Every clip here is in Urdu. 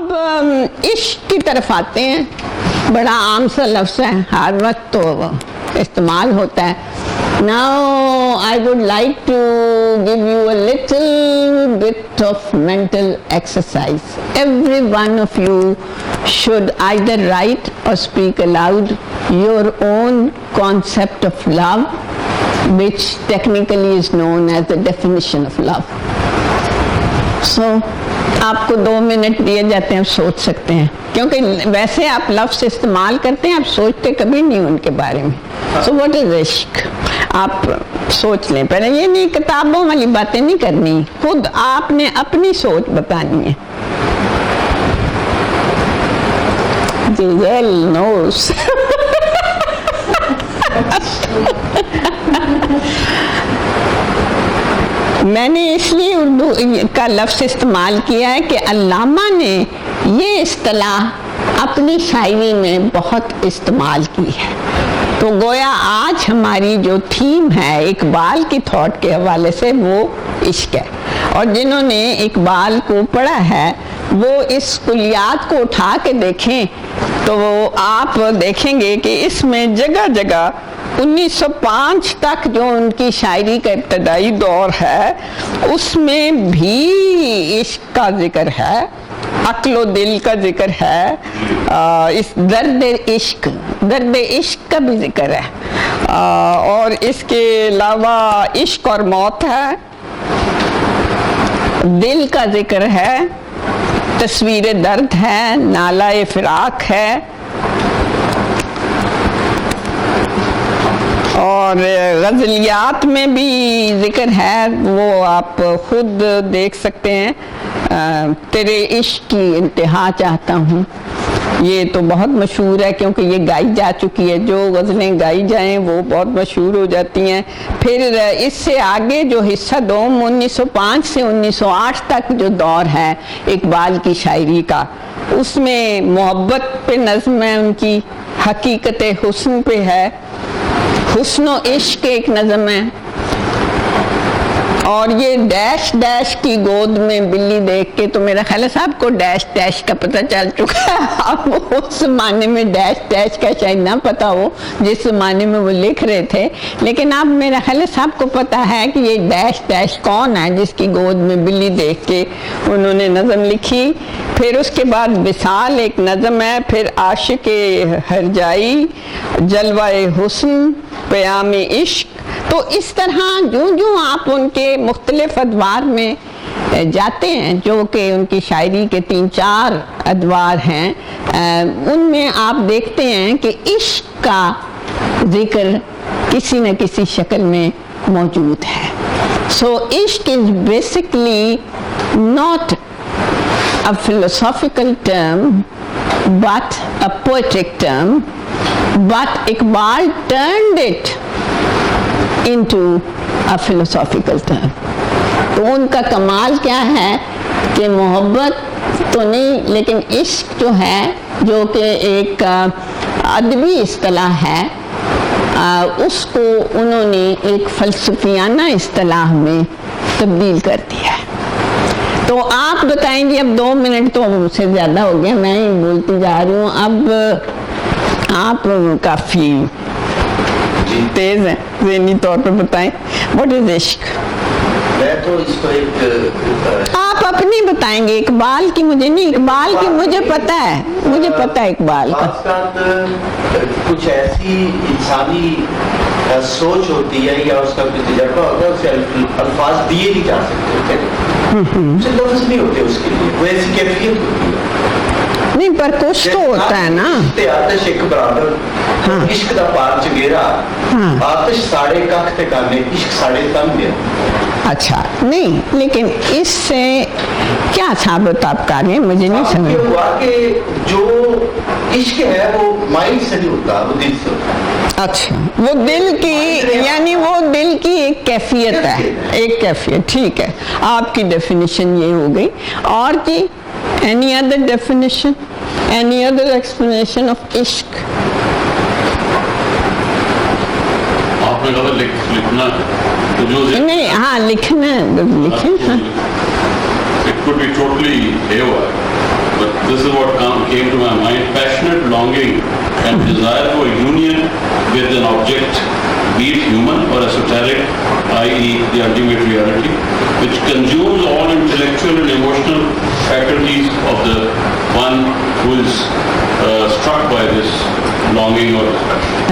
اب عشق کی طرف آتے ہیں. بڑا عام سا لفظ ہے, ہر وقت تو استعمال ہوتا ہے. Now I would like to give you a little bit of mental exercise. Every one of you should either write or speak aloud your own concept of love, which technically is known as the definition of love. So آپ کو 2 منٹ دیے جاتے ہیں, آپ سوچ سکتے ہیں, کیونکہ ویسے آپ لفظ استعمال کرتے ہیں, آپ سوچتے کبھی نہیں ان کے بارے میں. سو واٹ از عشق, آپ سوچ لیں پہلے. یہ نہیں کتابوں والی باتیں نہیں کرنی, خود آپ نے اپنی سوچ بتانی ہے. جیل نوز میں نے اس لیے اردو کا لفظ استعمال کیا ہے کہ علامہ نے یہ اصطلاح اپنی شاعری میں بہت استعمال کی ہے. تو گویا آج ہماری جو تھیم ہے اقبال کی تھاٹ کے حوالے سے وہ عشق ہے, اور جنہوں نے اقبال کو پڑھا ہے وہ اس کلیات کو اٹھا کے دیکھیں تو آپ دیکھیں گے کہ اس میں جگہ جگہ 1905 تک جو ان کی شاعری کا ابتدائی دور ہے اس میں بھی عشق کا ذکر ہے, عقل و دل کا ذکر ہے, اس درد عشق کا بھی ذکر ہے, اور اس کے علاوہ عشق اور موت ہے, دل کا ذکر ہے, تصویر درد ہے, نالہ فراق ہے, اور غزلیات میں بھی ذکر ہے, وہ آپ خود دیکھ سکتے ہیں. تیرے عشق کی انتہا چاہتا ہوں, یہ تو بہت مشہور ہے کیونکہ یہ گائی جا چکی ہے. جو غزلیں گائی جائیں وہ بہت مشہور ہو جاتی ہیں. پھر اس سے آگے جو حصہ دوم 1905 سے 1908 تک جو دور ہے اقبال کی شاعری کا, اس میں محبت پہ نظم ہے ان کی, حقیقت حسن پہ ہے, حسن و عشق ایک نظم ہے, اور یہ ڈیش ڈیش کی گود میں بلی دیکھ کے, تو میرا خیال ہے صاحب کو ڈیش ڈیش کا پتہ چل چکا ہے. اب اس زمانے میں ڈیش ڈیش کا شاید نہ پتہ ہو جس زمانے میں وہ لکھ رہے تھے, لیکن اب میرا خیال ہے صاحب کو پتہ ہے کہ یہ ڈیش ڈیش کون ہے جس کی گود میں بلی دیکھ کے انہوں نے نظم لکھی. پھر اس کے بعد وصال ایک نظم ہے, پھر عاشق ہرجائی, جلوہ حسن, پیام عشق. تو اس طرح جو آپ ان کے مختلف ادوار میں جاتے ہیں, جو کہ ان کی شاعری کے 3-4 ادوار ہیں, ان میں آپ دیکھتے ہیں کہ عشق کا ذکر کسی نہ کسی شکل میں موجود ہے. سو عشق is basically not a philosophical term but a poetic term, but Iqbal turned it into a philosophical term. تو ان کا کمال کیا ہے کہ محبت تو نہیں, لیکن عشق جو ہے جو کہ ایک ادبی اصطلاح ہے, اس کو انہوں نے ایک فلسفیانہ اصطلاح میں تبدیل کر دیا ہے. تو آپ بتائیں گے, اب 2 منٹ تو مجھ سے زیادہ ہو گیا, میں ہی بولتی جا رہی ہوں, اب آپ کافی تیز ہیں, ذہنی طور پر بتائیں واٹ از عشق. میں تو اس کو ایک آپ اپنی بتائیں گے, اقبال کی مجھے نہیں, اقبال کی مجھے پتہ ہے, مجھے پتہ ہے اقبال کا. کچھ ایسی انسانی سوچ ہوتی ہے یا اس کا کوئی تجربہ ہوتا ہے, اسے الفاظ دیے نہیں جا سکتے ہوتے, اسے لفظ نہیں ہوتے اس کے لیے, وہ ایسی کیفیت ہوتی ہے. نہیں پر کچھ تو ہوتا ہے نا. آتش ایک برابر عشق دا پار چگیرا, آتش ساڑے کخ تے کانے, عشق ساڑے تم دیا. اچھا نہیں, لیکن اس سے کیا ثابت آپ کر رہے ہیں, مجھے نہیں سمجھ. یہ ہوا کہ جو عشق ہے وہ مائنڈ سے نہیں ہوتا, وہ دل سے ہوتا ہے. اچھا, وہ دل کی, یعنی وہ دل کی ایک کیفیت ہے, ایک کیفیت. ٹھیک ہے, آپ کی ڈیفینیشن یہ ہو گئی. اور کی any other definition, any other explanation of عشق. آپ نے کہا لکھنا نہیں, ہاں لکھنا لکھیں. It could be totally haywire, but this is what came to my mind. Passionate longing and desire for union with an object, be it human or esoteric, i.e. the ultimate reality, which consumes all intellectual and emotional faculties of the one who is struck by this longing or passion.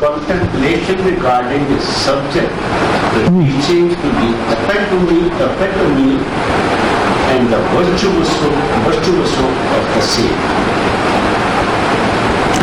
Contemplation regarding this subject, the teaching to the epitome and the virtuoso of the same.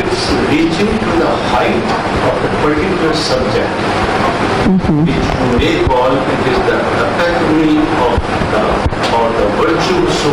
It's reaching to the height of a particular subject, which they call it is the epitome of the virtuoso.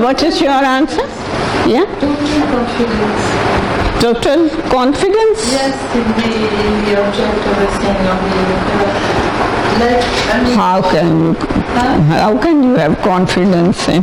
What is your answer? Yeah? Total confidence? Yes, in the object of the thing of the like, I mean, How can you have confidence in?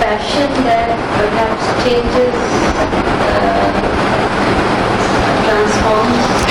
passion that perhaps changes, transforms.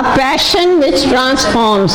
A passion which transforms.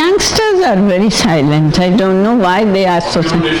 Youngsters are very silent. I don't know why they are so silent.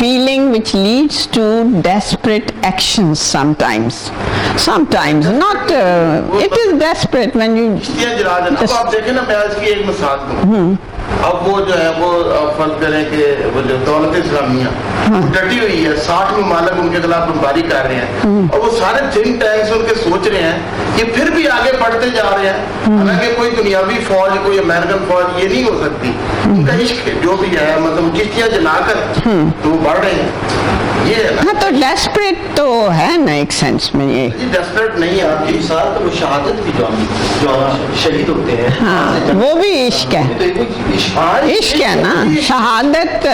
feeling which leads to desperate actions sometimes. Sometimes, not, it is desperate when you... کشتیاں جلا دینا. اب آپ دیکھیں نا, میں اس کی ایک مثال دوں. اب وہ جو ہے وہ فرض کریں کہ وہ جو دولت اسلامیہ ڈٹی ہوئی ہے, 60 ممالک ان کے خلاف بمباری کر رہے ہیں, اور وہ سارے تھنک ٹینکس ان کے سوچ رہے ہیں کہ پھر بھی آگے بڑھتے جا رہے ہیں. حالانکہ کوئی دنیاوی فوج, کوئی امریکن فوج یہ نہیں ہو سکتی. ان کا عشق جو بھی ہے, مطلب کشتیاں جلا کر تو وہ بڑھ رہے ہیں. یہ ہے نا, ہاں تو ڈیسپریٹ تو ہے نا ایک سینس میں. یہ ڈیسپریٹ نہیں ہے آپ کی مثال تو وہ شہادت کی جو شہید ہوتے ہیں, ہاں وہ بھی عشق ہے. تو ایک عشق ہے نا. شہادت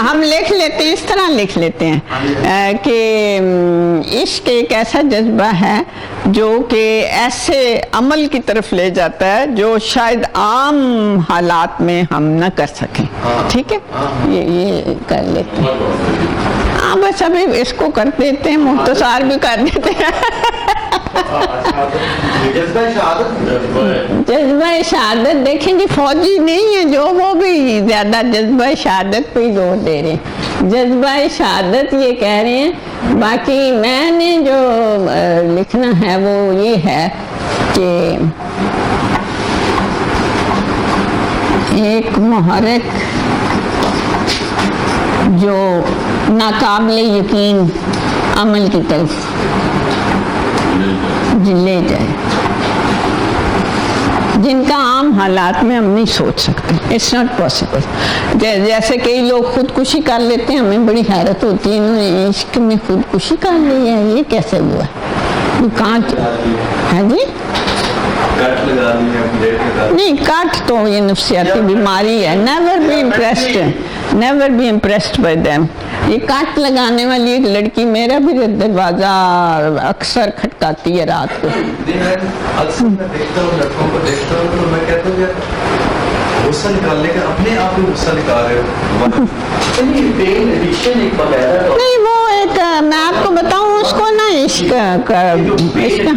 ہم لکھ لیتے ہیں, اس طرح لکھ لیتے ہیں کہ عشق ایک ایسا جذبہ ہے جو کہ ایسے عمل کی طرف لے جاتا ہے جو شاید عام حالات میں ہم نہ کر سکیں. ٹھیک ہے, یہ کر لیتے ہیں. ہاں بس ابھی اس کو کر دیتے ہیں, مختصر بھی کر دیتے ہیں. جذبہ شہادت, جذبہ شہادت دیکھیں جی, فوجی نہیں ہے جو, وہ بھی زیادہ جذبہ شہادت پہ ہی زور دے رہے ہیں. جذبہ شہادت یہ کہہ رہے ہیں. باقی میں نے جو لکھنا ہے وہ یہ ہے کہ ایک محرک جو ناقابل یقین عمل کی طرف لے جائے, جن کا عام حالات میں ہم نہیں سوچ سکتے. It's not possible. جیسے کئی لوگ خودکشی کر لیتے ہیں, ہمیں بڑی حیرت ہوتی ہے انہوں نے عشق میں خودکشی کر لی ہے, یہ کیسے ہوا ہے؟ کانٹ ہے جی, نہیں کٹ تو یہ نفسیاتی بیماری ہے. Never be impressed by them. یہ کٹ لگانے والی ایک لڑکی میرا بھی دروازہ اکثر کھٹکاتی ہے رات کو. اکثر میں دیکھتا ہوں, لڑکوں کو دیکھتا ہوں تو میں کہتا ہوں یار غصہ نکالنے کا اپنے آپ ہی غصہ نکال رہے ہو. نہیں وہ ایک, میں آپ کو بتاؤں اس کو نا عشق,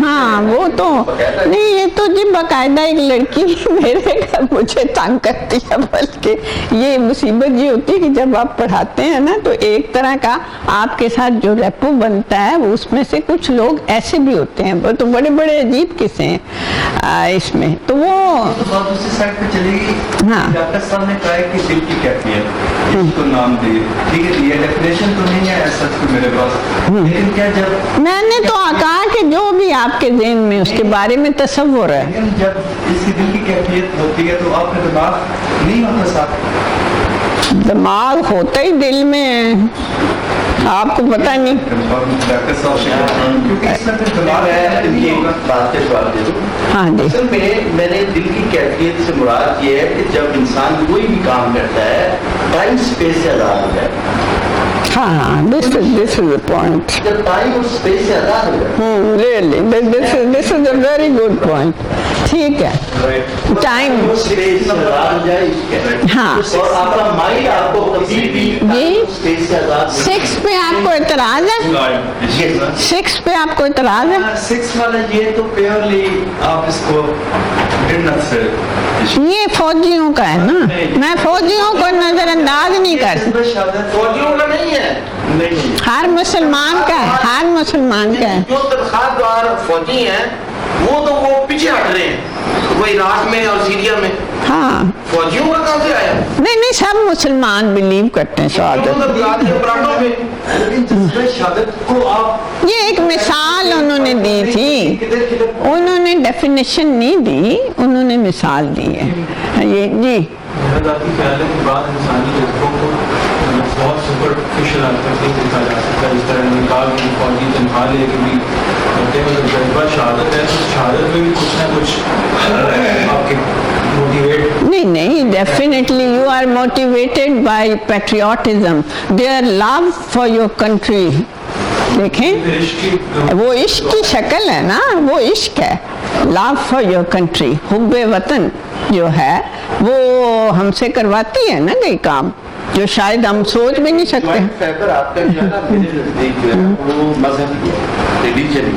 ہاں وہ تو نہیں, یہ تو جی باقاعدہ ایک لڑکی میرے گھر مجھے تنگ کرتی ہے. بلکہ یہ مصیبت یہ ہوتی ہے کہ جب آپ پڑھاتے ہیں نا تو ایک طرح کا آپ کے ساتھ جو ریپو بنتا ہے, وہ اس میں سے کچھ لوگ ایسے بھی ہوتے ہیں, وہ تو بڑے بڑے عجیب قصے ہیں اس میں. تو وہ بات اسی سائڈ پہ چلے گی. ہاں, ڈاکٹر صاحب نے کہا ہے کہ دل کی کیفیت, اس کو نام دے. ٹھیک ہے, یہ ڈیفینیشن تو نہیں ہے ایسا میرے پاس, لیکن کیا جب میں نے تو کہا کہ جو بھی آپ کے ذہن میں اس کے بارے میں تصور ہے, جب اس کی دل کی کیفیت ہوتی ہے تو آپ کا دماغ نہیں ہوتا ساتھ. دماغ ہوتا ہی دل میں ہے, آپ کو پتہ نہیں. ڈاکٹر صاحب کیونکہ اس میں پھر دماغ بات کے جواب دے دوں. ہاں جی, اصل میں نے دل کی کیفیت سے مراد یہ ہے کہ جب انسان کوئی بھی کام کرتا ہے ٹائم اسپیس سے آزاد ہو جائے. ہاں, this is the point. جب ٹائم اور اسپیس سے آزاد ہو جائے, Really, this is a very good point. ٹھیک ہے, ٹائم, اسپیس سے آزاد ہو جائے. ہاں, اور آپ کا مائنڈ آپ کو کبھی بھی جی, اسپیس سے آزاد 6 پہ آپ کو اعتراض ہے؟ 6 پہ آپ کو اعتراض ہے؟ 6 والا یہ تو پیورلی آپ اس کو یہ فوجیوں کا ہے نا, میں فوجیوں کو نظر انداز نہیں کر سکتا. فوجیوں کا نہیں ہے, ہر مسلمان کا ہے, ہر مسلمان کا ہے. جو تنخواہ دار فوجی ہیں وہ تو وہ پیچھے ہٹ رہے ہیں, وہ عراق میں اور سیریا میں. ہاں, فوجیوں کا کہاں سے آیا؟ نہیں سب مسلمان بلیو کرتے ہیں شہادت. شہادت کو آپ یہ ایک مثال انہوں نے دی تھی, انہوں نے ڈیفینیشن نہیں دی, انہوں نے مثال دی ہے. یہ جی ذاتی خیال ہے کہ بعض انسانی جذبوں کو بہت سپرفیشل تک نہیں دیکھا جا سکتا. اس طرح نکال کی فوجی تنخواہ لے کے بھی ہوتے ہیں, مطلب جذبہ شہادت ہے تو شہادت میں بھی کچھ نہ کچھ آپ کے موٹیویٹ. نہیں, definitely you are motivated by patriotism, their love for your country. دیکھیں وہ عشق کی شکل ہے نا, وہ عشق ہے, love for your country, حب وطن جو ہے وہ ہم سے کرواتی ہے نا کئی کام جو شاید ہم سوچ بھی نہیں سکتے. فیبر آپ کا جو ہے نا میرے نزدیک جو ہے وہ مذہب ہی ہے, religion he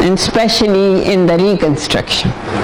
and especially in the reconstruction,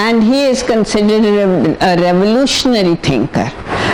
and he is considered a revolutionary thinker।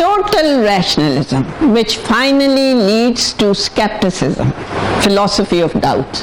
total rationalism, which finally leads to skepticism, philosophy of doubt।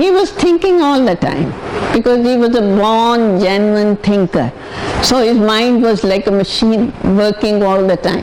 He was thinking all the time because he was a born genuine thinker, so his mind was like a machine working all the time।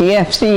KFC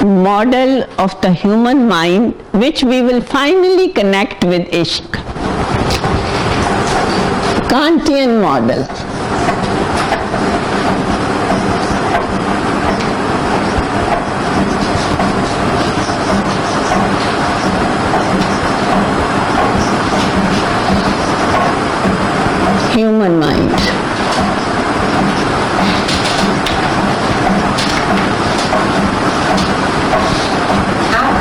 model of the human mind, which we will finally connect with Ishq. Kantian model. Human mind.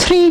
3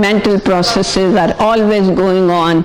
mental processes are always going on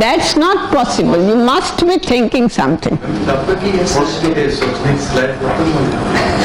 that's not possible, you must be thinking something।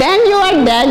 then you are dead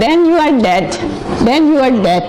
then you are dead।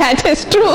that is true।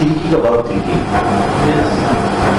thinking about thinking।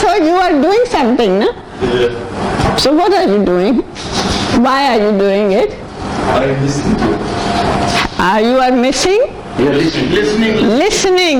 So you are doing something, na? Yeah. So what are you doing? Why are you doing it? I am listening to it. You are missing? You're listening. Listening,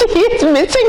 she is missing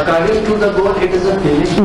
According to the God, it is a feeling.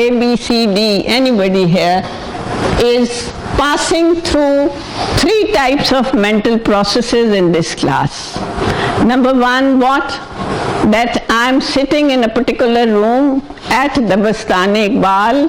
A, B, C, D, anybody here is passing through 3 types of mental processes in this class. Number 1, what? That I am sitting in a particular room at Dabastane-Iqbal,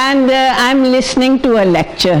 and I am listening to a lecture.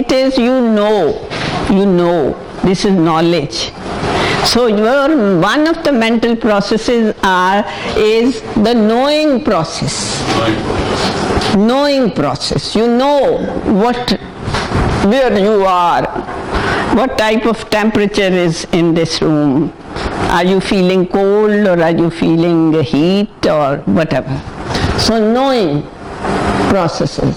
It is you know, this is knowledge. So one of the mental processes is the knowing process. Knowing process. You know where you are, what type of temperature is in this room. Are you feeling cold or are you feeling heat or whatever? So knowing processes.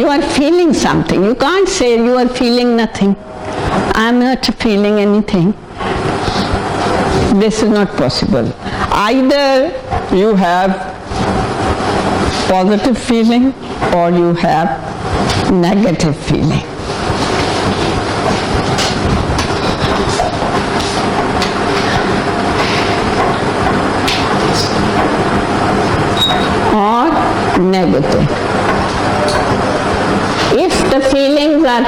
You are feeling something. You can't say you are feeling nothing. I am not feeling anything. This is not possible. Either you have positive feeling or you have negative feeling. Or negative. If the feelings are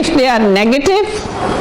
If they are negative,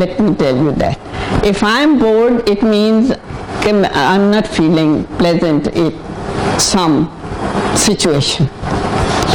Let me tell you that. If I am bored, it means I am not feeling pleasant in some situation.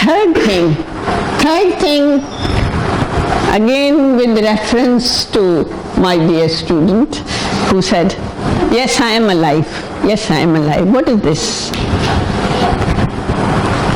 third thing? Third thing, again with reference to my dear student who said, yes, I am alive. Yes, I am alive. What is this?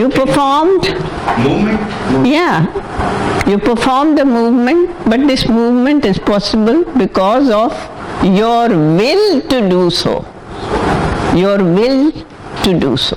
You performed movement. Yeah, you performed the movement, but this movement is possible because of your will to do so. Your will to do so.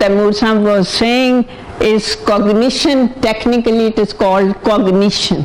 Taimur Sahib was saying, is cognition. Technically it is called cognition.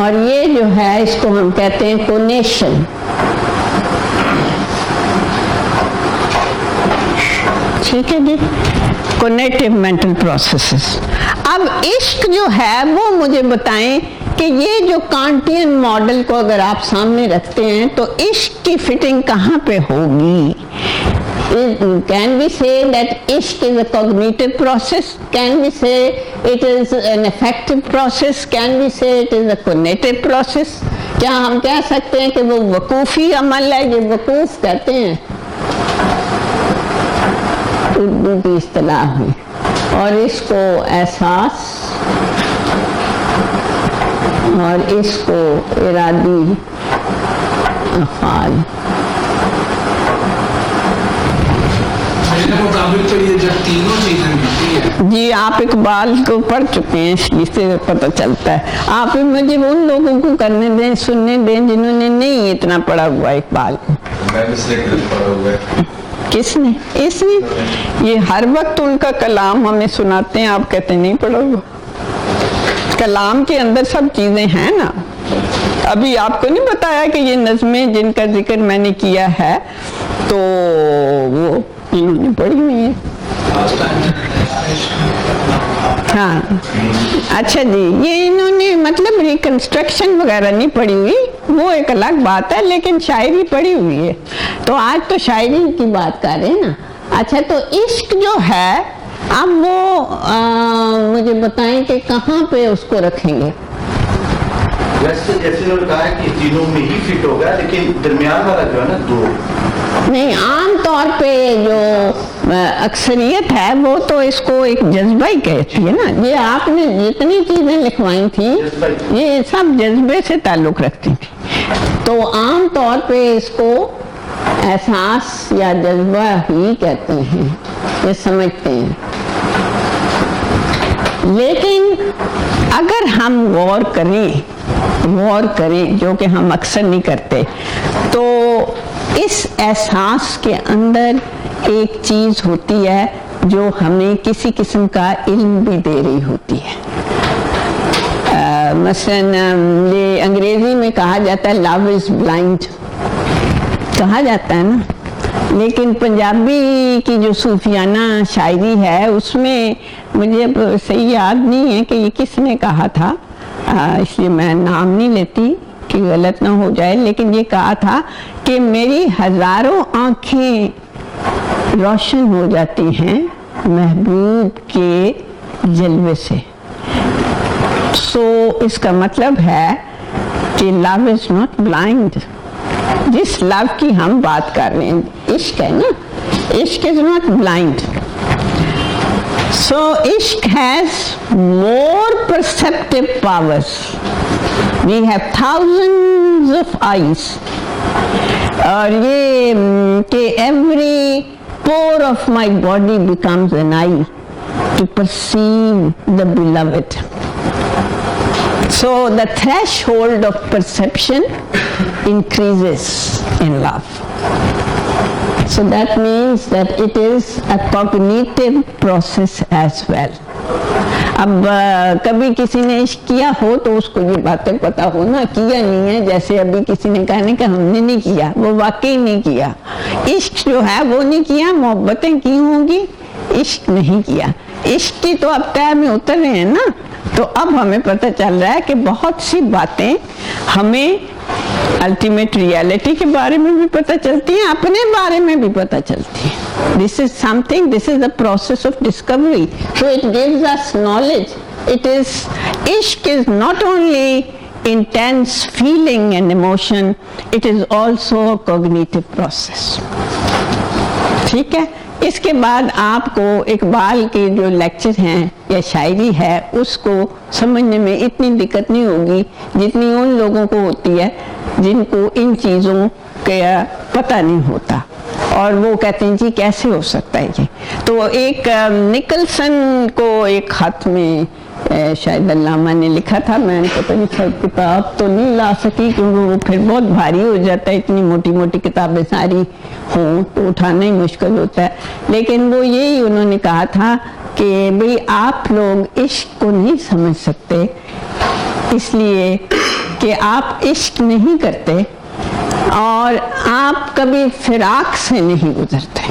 اور یہ جو ہے اس کو ہم کہتے ہیں کونیشن. ٹھیک ہے جی, کونیٹیو مینٹل پروسیسز. اب عشق جو ہے وہ مجھے بتائیں کہ یہ جو کانٹین ماڈل کو اگر آپ سامنے رکھتے ہیں تو عشق کی فٹنگ کہاں پہ ہوگی؟ Can we say that ishq is a cognitive process? Can we say it is an affective process? Can we say it is a cognitive process? کیا ہم کہہ سکتے ہیں کہ وہ وقوفی عمل ہے؟ یہ وقوف کہتے ہیں اردو کی اصطلاح میں, اور اس کو احساس اور اس کو ارادی افعال. مطابق تو یہ جب تینوں چیزیں ملتی ہیں. جی آپ اقبال کو پڑھ چکے ہیں, اس سے پتہ چلتا ہے. آپ مجھے ان لوگوں کو کرنے دیں, سننے دیں جنہوں نے نہیں اتنا پڑھا ہوا اقبال کو. میں بھی سے پڑھا ہوا ہے. کس نے؟ اس نے. یہ ہر وقت ان کا کلام ہمیں سناتے ہیں, آپ کہتے نہیں پڑھا ہوا. کلام کے اندر سب چیزیں ہیں نا. ابھی آپ کو نہیں بتایا کہ یہ نظمیں جن کا ذکر میں نے کیا ہے تو وہ انہوں نے پڑھی ہوئی ہیں. ہاں اچھا جی, یہ انہوں نے مطلب ریکنسٹرکشن وغیرہ نہیں پڑھی ہوئی, وہ ایک الگ بات ہے, لیکن شاعری پڑھی ہوئی ہے. تو آج تو شاعری کی بات کر رہے ہیں نا. اچھا تو عشق جو ہے اب وہ مجھے بتائیں کہ کہاں پہ اس کو رکھیں گے؟ ویسے جیسے انہوں نے کہا ہے کہ تینوں میں ہی فٹ ہوگا, لیکن درمیان والا جو ہے نا دو نہیں, عام طور پہ جو اکثریت ہے وہ تو اس کو ایک جذبہ ہی کہتی ہے نا. یہ آپ نے جتنی چیزیں لکھوائی تھیں یہ سب جذبے سے تعلق رکھتی تھی, تو عام طور پہ اس کو احساس یا جذبہ ہی کہتے ہیں, یہ سمجھتے ہیں. لیکن اگر ہم غور کریں جو کہ ہم اکثر نہیں کرتے, تو اس احساس کے اندر ایک چیز ہوتی ہے جو ہمیں کسی قسم کا علم بھی دے رہی ہوتی ہے. مثلاً یہ انگریزی میں کہا جاتا ہے لو از بلائنڈ, کہا جاتا ہے نا, لیکن پنجابی کی جو صوفیانہ شاعری ہے اس میں مجھے صحیح یاد نہیں ہے کہ یہ کس نے کہا تھا, اس لیے میں نام نہیں لیتی کہ غلط نہ ہو جائے, لیکن یہ کہا تھا کہ میری ہزاروں آنکھیں روشن ہو جاتی ہیں محبوب کے جلوے سے. سو اس کا مطلب ہے کہ لو از ناٹ بلائنڈ. جس لو کی ہم بات کر رہے ہیں عشق ہے نا, عشق is not blind. So ishq has more perceptive powers. We have thousands of eyes. اور یہ کہ every pore of my body becomes an eye to perceive the beloved. So the threshold of perception increases in love. So that means that it is a cognitive process as well. اب کبھی کسی نے عشق کیا ہو تو اس کو یہ باتیں پتا ہو نا, کیا نہیں ہے. جیسے ابھی کسی نے کہا کہ ہم نے نہیں کیا, وہ واقعی نہیں کیا. عشق جو ہے وہ نہیں کیا, محبتیں کی ہوں گی, عشق نہیں کیا. عشق کی تو اب طے میں اتر رہے ہیں نا, تو اب ہمیں پتہ چل رہا ہے کہ بہت سی باتیں ہمیں الٹیمیٹ ریالٹی کے بارے میں بھی پتہ چلتی ہیں, اپنے بارے میں بھی پتہ چلتی ہیں. This is something, this is the process of discovery. So it gives us knowledge. It is, ishq is not only intense feeling and emotion, it is also a cognitive process. ٹھیک ہے. اس کے بعد آپ کو اقبال کے جو لیکچر ہیں یا شاعری ہے اس کو سمجھنے میں اتنی دقت نہیں ہوگی جتنی ان لوگوں کو ہوتی ہے جن کو ان چیزوں کا پتہ نہیں ہوتا, اور وہ کہتے ہیں جی کیسے ہو سکتا ہے یہ. تو ایک نکلسن کو ایک خط میں شاید علامہ نے لکھا تھا, میں پتہ نہیں سب کتاب تو نہیں لا سکی کیونکہ وہ پھر بہت بھاری ہو جاتا ہے, اتنی موٹی موٹی کتابیں ساری ہوں تو اٹھانا ہی مشکل ہوتا ہے. لیکن وہ یہی انہوں نے کہا تھا کہ بھئی آپ لوگ عشق کو نہیں سمجھ سکتے, اس لیے کہ آپ عشق نہیں کرتے اور آپ کبھی فراق سے نہیں گزرتے.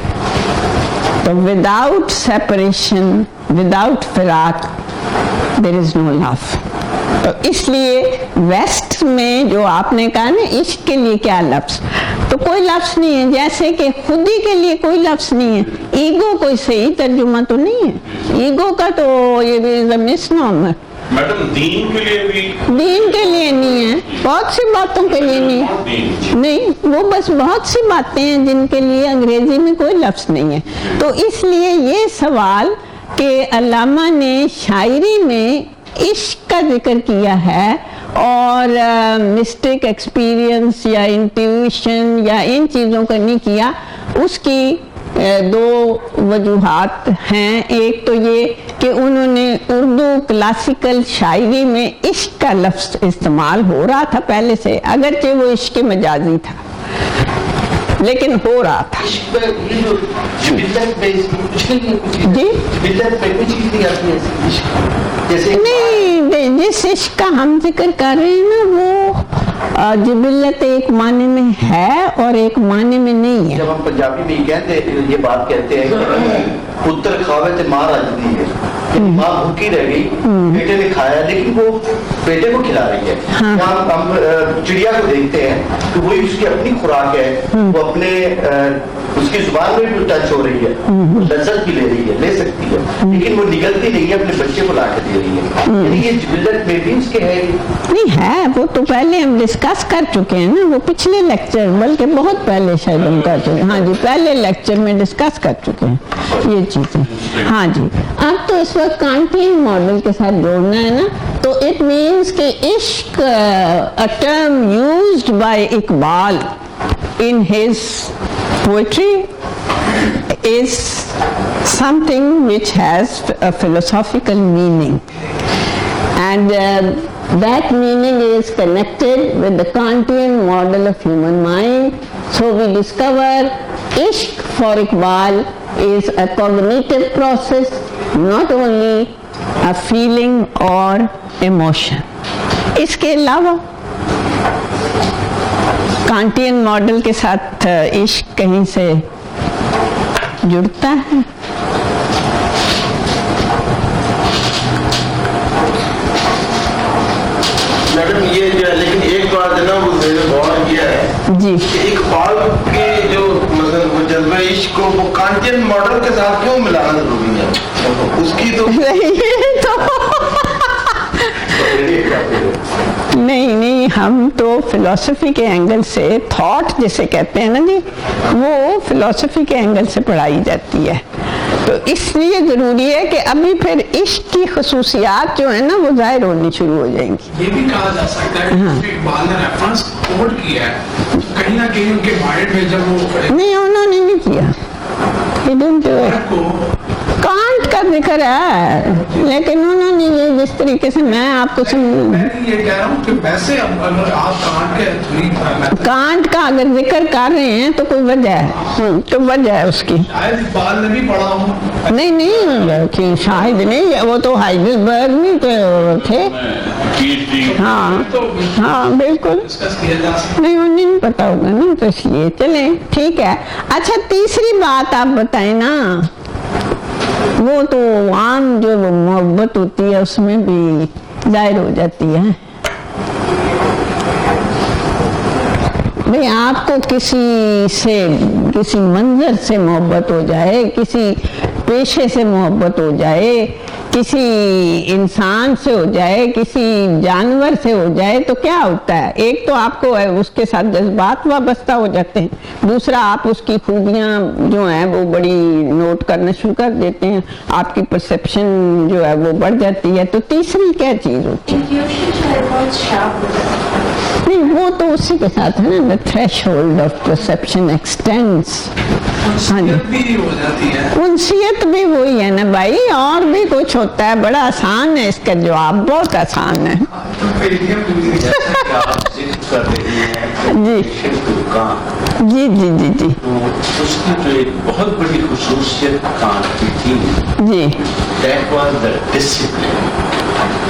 تو وداؤٹ سیپریشن، وداؤٹ فراق دیر از نو لو. تو اس لیے ویسٹ میں جو آپ نے کہا نا عشق کے لیے کیا لفظ، تو کوئی لفظ نہیں ہے. جیسے کہ خودی کے لیے کوئی لفظ نہیں ہے. ایگو کوئی صحیح ترجمہ تو نہیں ہے. ایگو کا تو یہ مس نامر. میڈم دین کے لیے بھی، دین کے لیے نہیں ہے، بہت سی باتوں کے لیے نہیں ہے. نہیں، وہ بس بہت سی باتیں ہیں جن کے لیے انگریزی میں کوئی لفظ نہیں ہے. تو اس لیے یہ سوال کہ علامہ نے شاعری میں عشق کا ذکر کیا ہے اور مسٹک ایکسپیرینس یا انٹیویشن یا ان چیزوں کا نہیں کیا، اس کی دو وجوہات ہیں. ایک تو یہ کہ انہوں نے اردو کلاسیکل شاعری میں عشق کا لفظ استعمال ہو رہا تھا پہلے سے، اگرچہ وہ عشق مجازی تھا لیکن ہو رہا تھا. جی نہیں، جس عشق کا ہم ذکر کر رہے ہیں نا وہ جبلت ایک معنی میں ہے اور ایک معنی میں نہیں ہے. جب ہم پنجابی میں یہ بات کہتے ہیں کہ پتر کھاوے تو ماں رجدی ہے، ماں بھوکی رہ گئی، بیٹے نے کھایا لیکن وہ بیٹے کو کھلا رہی ہے. ہم چڑیا کو دیکھتے ہیں کہ وہی اس کی اپنی خوراک ہے، وہ اپنے اس کی زبان میں بھی ٹچ ہو رہی ہے، لذت بھی لے رہی ہے، لے سکتی ہے، لیکن وہ نگلتی نہیں ہے، اپنے بچے کو لا کے دے رہی ہے. یعنی یہ جبلت میں بھی اس کے ہے نہیں ہے. وہ تو پہلے ہم ڈسکس کر چکے ہیں نا، وہ پچھلے لیکچر بلکہ بہت پہلے شاید ہم کر چکے ہیں. ہاں جی، پہلے لیکچر میں ڈسکس کر چکے ہیں یہ چیزیں. ہاں جی، اب تو اس وقت کانٹین ماڈل کے ساتھ جوڑنا ہے نا. تو اٹ مینس کہ عشق a term used by Iqbal in his poetry is something which has a philosophical meaning, and that meaning is connected with the Kantian model of human mind. So we discover ishq for Iqbal is a cognitive process, not only a feeling or emotion. اس کے علاوہ کانٹین ماڈل کے ساتھ عشق کہیں سے جڑتا ہے. میڈم یہ جو ہے، لیکن ایک بات ہے نا وہ میں نے غور کیا ہے جی کہ اقبال کے جو مثلا وہ جذبہ عشق کو وہ کانٹین ماڈل کے ساتھ کیوں ملانا ضروری ہے؟ اس کی تو نہیں، ہم تو فلسفی کے اینگل سے تھاٹ جسے کہتے ہیں نا جی، وہ فلسفی کے اینگل سے پڑھائی جاتی ہے. تو اس لیے ضروری ہے کہ ابھی پھر عشق کی خصوصیات جو ہیں نا وہ ظاہر ہونی شروع ہو جائیں گی. یہ بھی کہا جا سکتا ہے کہ اقبال نے ریفرنس کوٹ کیا ہے کہیں نہ کہیں ان کے مائنڈ میں، جب وہ نہیں انہوں نے نہیں کیا، کانٹ کا ذکر ہے، لیکن انہوں نے یہ جس طریقے سے میں آپ کو یہ کہہ رہا ہوں کہ ویسے آپ کانٹ کا اگر ذکر کر رہے ہیں تو کوئی وجہ ہے، تو وجہ ہے اس کی. اقبال نے بھی پڑھا ہوں. نہیں شاید نہیں، وہ تو ہائیڈلبرگ میں تھے. ہاں بالکل نہیں، انہیں نہیں پتا ہوگا نا، تو اس لیے چلیں ٹھیک ہے. اچھا تیسری بات آپ بتائیں نا، وہ تو عام جو محبت ہوتی ہے اس میں بھی ظاہر ہو جاتی ہے. بھئی آپ کو کسی منظر سے محبت ہو جائے، کسی پیشے سے محبت ہو جائے، کسی انسان سے ہو جائے، کسی جانور سے ہو جائے تو کیا ہوتا ہے؟ ایک تو آپ کو اس کے ساتھ جذبات وابستہ ہو جاتے ہیں، دوسرا آپ اس کی خوبیاں جو ہیں وہ بڑی نوٹ کرنا شروع کر دیتے ہیں، آپ کی پرسیپشن جو ہے وہ بڑھ جاتی ہے. تو تیسری کیا چیز ہوتی ہے؟ نہیں وہ تو اسی کے ساتھ ہے نا، the threshold of perception extends. انسیت بھی وہی ہے نا بھائی، اور بھی کچھ ہوتا ہے. بڑا آسان ہے اس کا جواب، بہت آسان ہے. جی جی جی جی اس کی جو ایک بہت بڑی خصوصیت کانٹ کی تھی جی، that was the discipline.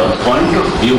the point of view,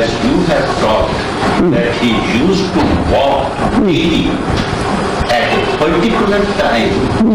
as you have taught, that he used to walk daily at a particular time,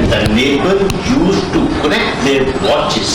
and the neighbor used to correct their watches.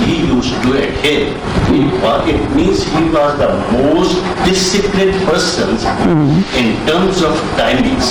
he used to adhere. It means he was the most disciplined person in terms of timings.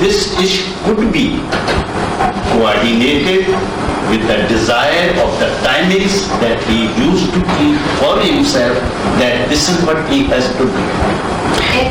This ish could be coordinated with the desire of the timings that he used to keep for himself, that this is what he has to do.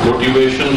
Motivation.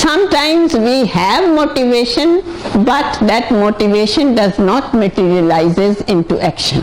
Sometimes we have motivation, but that motivation does not materializes into action.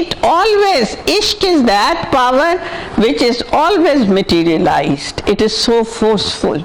it always, ishq is that power which is always materialized. It is so forceful.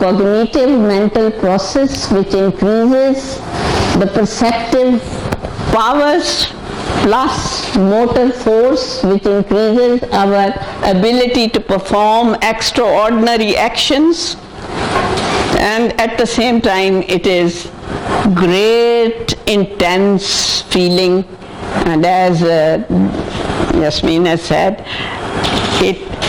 cognitive mental process which increases the perceptive powers plus motor force which increases our ability to perform extraordinary actions, and at the same time it is great intense feeling. And as Yasmin has said,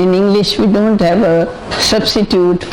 In English we don't have a substitute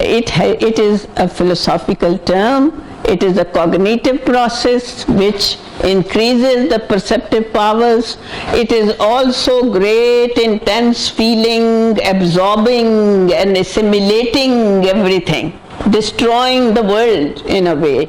it is a philosophical term. It is a cognitive process which increases the perceptive powers. It is also great intense feeling, absorbing and assimilating everything, destroying the world in a way.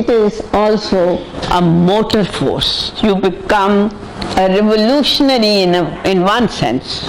it is also a motor force. You become a revolutionary in one sense,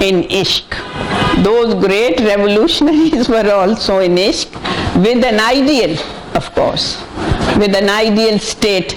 in ishq. Those great revolutionaries were also in ishq with an ideal, of course, with an ideal state.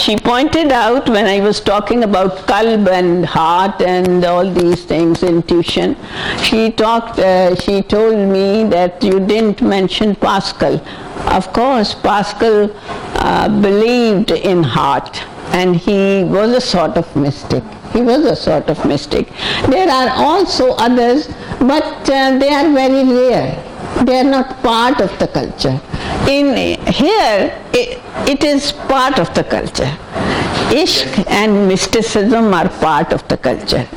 she pointed out when I was talking about qalb and heart and all these things, intuition, she told me that you didn't mention Pascal. Of course Pascal believed in heart and he was a sort of mystic. There are also others, but they are very rare. They are not part of the culture. In here, it is part of the culture. Ishq and mysticism are part of the culture.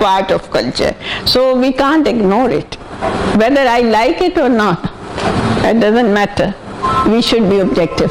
part of culture. So we can't ignore it. Whether I like it or not, it doesn't matter. We should be objective.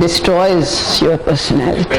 destroys your personality.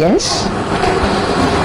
yes.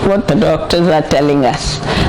what the doctors are telling us.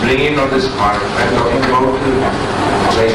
brain or this heart. I'm talking about like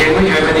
Can we have any?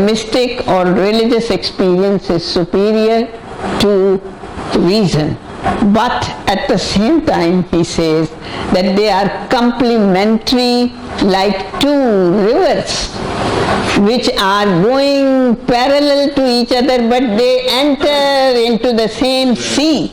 mystic or religious experience is superior to reason, but at the same time he says that they are complementary like two rivers which are going parallel to each other but they enter into the same sea.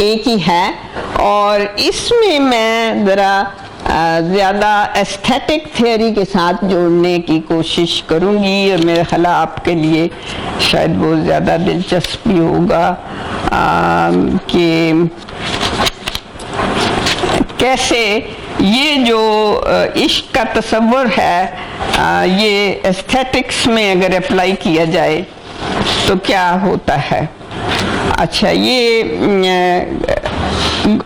ایک ہی ہے, اور اس میں ذرا زیادہ ایستھیٹک تھیوری کے ساتھ جوڑنے کی کوشش کروں گی, اور میرا خیال آپ کے لیے شاید بہت زیادہ دلچسپی ہوگا کہ کیسے یہ جو عشق کا تصور ہے یہ ایستھیٹکس میں اگر اپلائی کیا جائے تو کیا ہوتا ہے. اچھا, یہ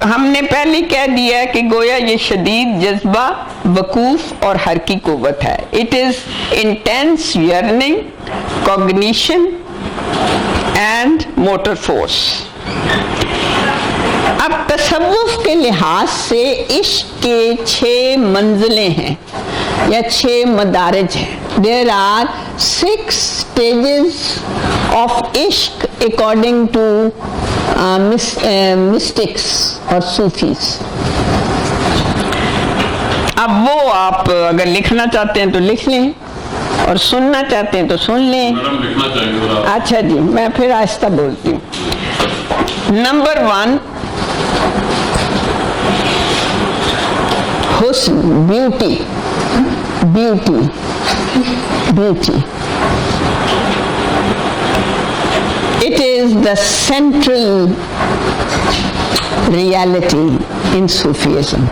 ہم نے پہلے کہہ دیا کہ گویا یہ شدید جذبہ, وقوف اور حرکی قوت ہے. It is intense yearning, cognition and motor force. اب تصوف کے لحاظ سے عشق کے 6 منزلیں ہیں یا 6 مدارج ہیں. There are 6 stages of ishq according to mystics اور صوفیز. اب وہ آپ اگر لکھنا چاہتے ہیں تو لکھ لیں, اور سننا چاہتے ہیں تو سن لیں. اچھا جی, میں پھر آہستہ بولتی ہوں. نمبر 1, حسن, beauty. It is the central reality in Sufism.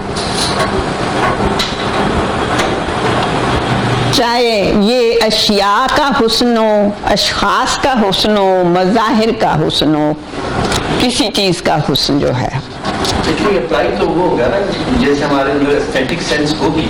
چاہے یہ اشیاء کا حسن ہو, اشخاص کا حسن ہو, مظاہر کا حسن ہو, کسی چیز کا حسن جو ہے. لیکن اپلائی تو وہ ہوگا نا جیسے ہمارے جو ایستھیٹک سینس ہوگی.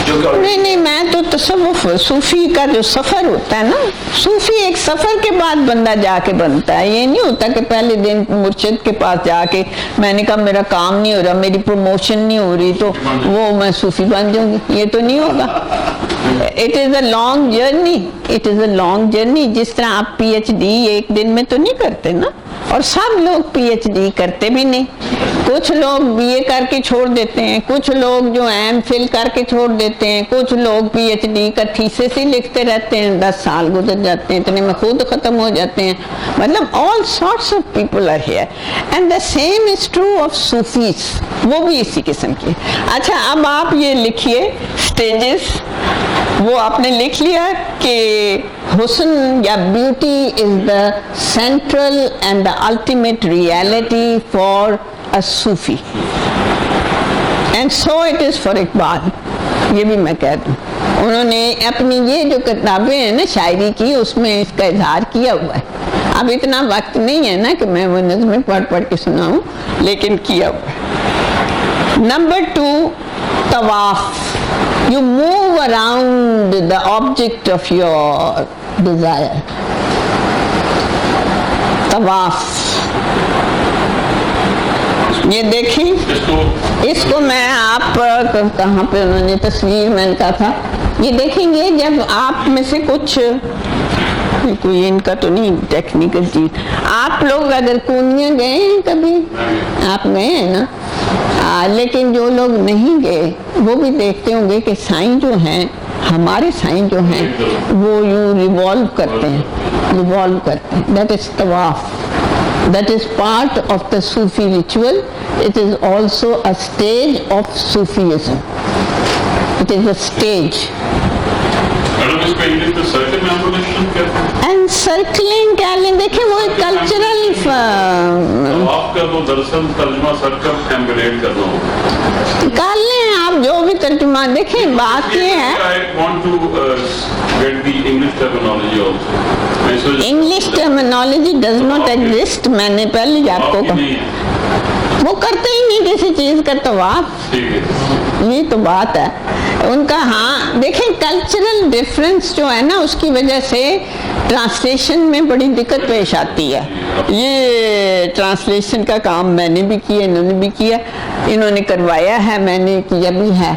نہیں, میں تو تصوف, صوفی کا جو سفر ہوتا ہے نا, صوفی ایک سفر کے بعد بندہ جا کے بنتا ہے. یہ نہیں ہوتا کہ پہلے دن مرشد کے پاس جا کے میں نے کہا میرا کام نہیں ہو رہا, میری پروموشن نہیں ہو رہی تو وہ میں صوفی بن جاؤں گی. یہ تو نہیں ہوگا. It is a long journey. جس طرح آپ پی ایچ ڈی ایک دن میں تو نہیں کرتے نا, اور سب لوگ پی ایچ ڈی کرتے بھی نہیں. کچھ لوگ بی اے کر کے چھوڑ دیتے ہیں, کچھ لوگ جو ایم فل کر کے چھوڑ دیتے ہیں, کچھ لوگ پی ایچ ڈی کا تھیسس ہی لکھتے رہتے ہیں, 10 سال گزر جاتے ہیں, اتنے میں خود ختم ہو جاتے ہیں. مطلب all sorts of people are here and the same is true of Sufis. وہ بھی اسی قسم کی. اچھا, اب آپ یہ لکھیے سٹیجز. وہ آپ نے لکھ لیا کہ حسن یا beauty is the central and the ultimate reality for a Sufi, and so it is for Iqbal. یہ بھی میں کہہ دوں, انہوں نے اپنی یہ جو کتابیں ہیں نا شاعری کی, اس میں اس کا اظہار کیا ہوا ہے. اب اتنا وقت نہیں ہے نا کہ میں وہ نظمیں پڑھ کے سناؤں, لیکن کیا ہوا ہے. نمبر 2, طواف. You move around the object of your desire. طواف. یہ دیکھیں, اس کو میں آپ کہاں پہ انہوں نے تصویر میں کہا تھا, یہ دیکھیں گے جب آپ میں سے کچھ, کوئی ان کا تو نہیں ٹیکنیکل چیز, آپ لوگ اگر کونیاں گئے ہیں کبھی, آپ گئے ہیں نا, لیکن جو لوگ نہیں گئے وہ بھی دیکھتے ہوں گے کہ سائن جو ہیں, ہمارے سائن جو ہیں وہ یوں ریوالو کرتے ہیں. دیٹ از طواف. That is part of the Sufi ritual. It is also a stage of Sufism. It is a stage. And circling کیا لیں, دیکھیں وہ ایک کلچرل کر لیں آپ جو بھی ترجمہ. دیکھیں بات یہ ہے, English terminology does not exist. میں نے پہلے ہی آپ کو کہا وہ کرتے ہی نہیں کسی چیز کا طواف. یہ تو بات ہے ان کا. ہاں دیکھیں کلچرل ڈفرینس جو ہے نا, اس کی وجہ سے ٹرانسلیشن میں بڑی دقت پیش آتی ہے. یہ ٹرانسلیشن کا کام میں نے بھی کیا, انہوں نے بھی کیا, انہوں نے کروایا ہے, میں نے کیا بھی ہے.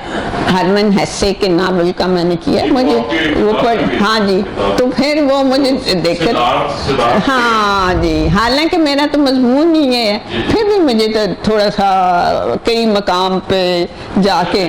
ہرمن ہیسے کے ناول کا میں نے کیا, مجھے وہ پڑھ, ہاں جی, تو پھر وہ مجھے دقت, ہاں جی, حالانکہ میرا تو مضمون ہی ہے, پھر بھی مجھے تو تھوڑا سا کئی مقام پہ جا کے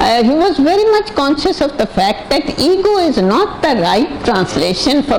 he was very much conscious of the fact that ego is not the right translation for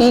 he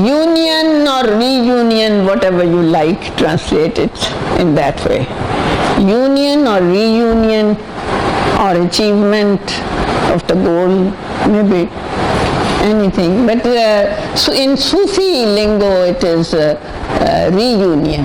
union or reunion, whatever you like, translate it in that way. Union or reunion or achievement of the goal, maybe anything, but in Sufi lingo it is reunion,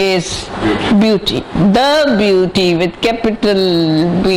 is beauty, the beauty with capital B